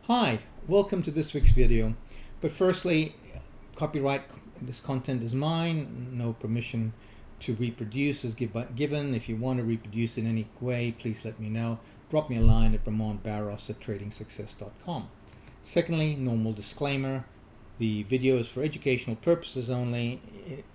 Hi, welcome to this week's video. But firstly, copyright, this content is mine, no permission to reproduce is given. If you want to reproduce in any way, please let me know. Drop me a line at ramonbarros@tradingsuccess.com. Secondly, normal disclaimer, the video is for educational purposes only.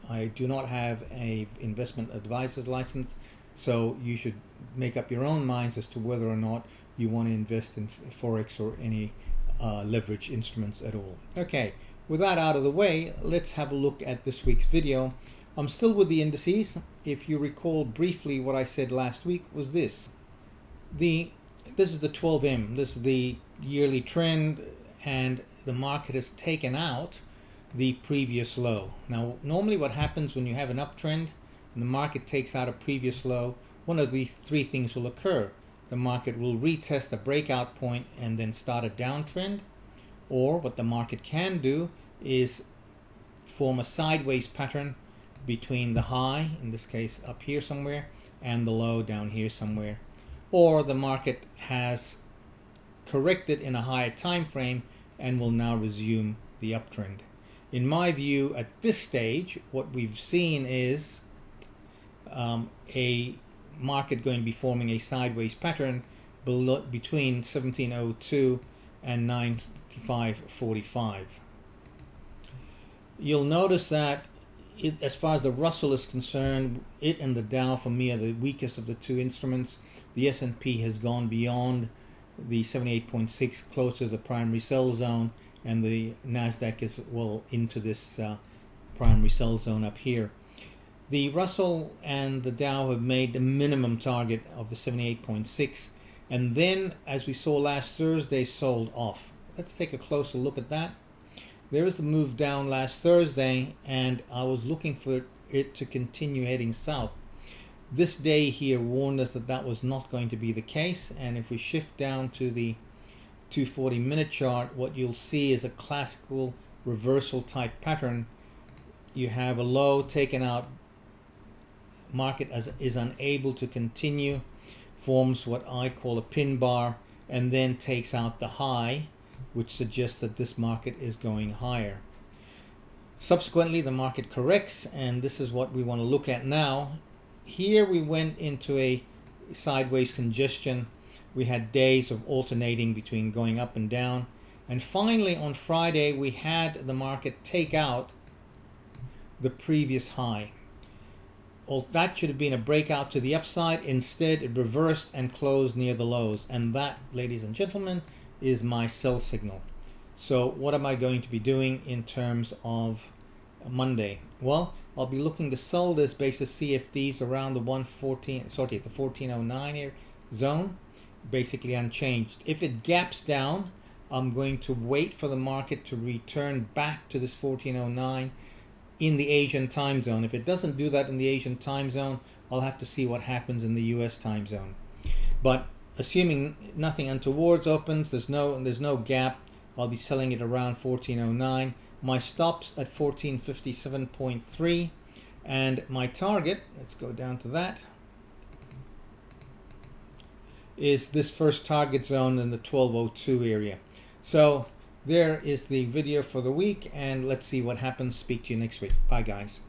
I do not have a investment advisor's license, so you should make up your own minds as to whether or not you want to invest in Forex or any leverage instruments at all. Okay, with that out of the way, let's have a look at this week's video. I'm still with the indices. If you recall briefly, what I said last week was this. This is the 12M. This is the yearly trend, and the market has taken out the previous low. Now, normally what happens when you have an uptrend and the market takes out a previous low, one of the three things will occur. The market will retest the breakout point and then start a downtrend, or what the market can do is form a sideways pattern between the high, in this case up here somewhere, and the low down here somewhere, or the market has corrected in a higher time frame and will now resume the uptrend. In my view, at this stage, what we've seen is a market going to be forming a sideways pattern between 1702 and 95.45. You'll notice that as far as the Russell is concerned, it and the Dow for me are the weakest of the two instruments. The S&P has gone beyond the 78.6, close to the primary sell zone, and the Nasdaq is well into this primary sell zone up here. The Russell and the Dow have made the minimum target of the 78.6, and then, as we saw last Thursday, sold off. Let's take a closer look at that. There is the move down last Thursday, and I was looking for it to continue heading south. This day here warned us that that was not going to be the case, and if we shift down to the 240-minute chart, what you'll see is a classical reversal type pattern. You have a low taken out, market is unable to continue, forms what I call a pin bar, and then takes out the high, which suggests that this market is going higher. Subsequently, the market corrects, and this is what we want to look at now. Here we went into a sideways congestion. We had days of alternating between going up and down, and finally on Friday we had the market take out the previous high. Well, that should have been a breakout to the upside. Instead, it reversed and closed near the lows. And that, ladies and gentlemen, is my sell signal. So what am I going to be doing in terms of Monday? Well, I'll be looking to sell this basis CFDs around the 1409 here zone, basically unchanged. If it gaps down, I'm going to wait for the market to return back to this 1409 in the Asian time zone. If it doesn't do that in the Asian time zone, I'll have to see what happens in the US time zone. But assuming nothing untowards opens, there's no gap, I'll be selling it around 1409. My stops at 1457.3, and my target, let's go down to that, is this first target zone in the 1202 area. So there is the video for the week, and let's see what happens. Speak to you next week. Bye, guys.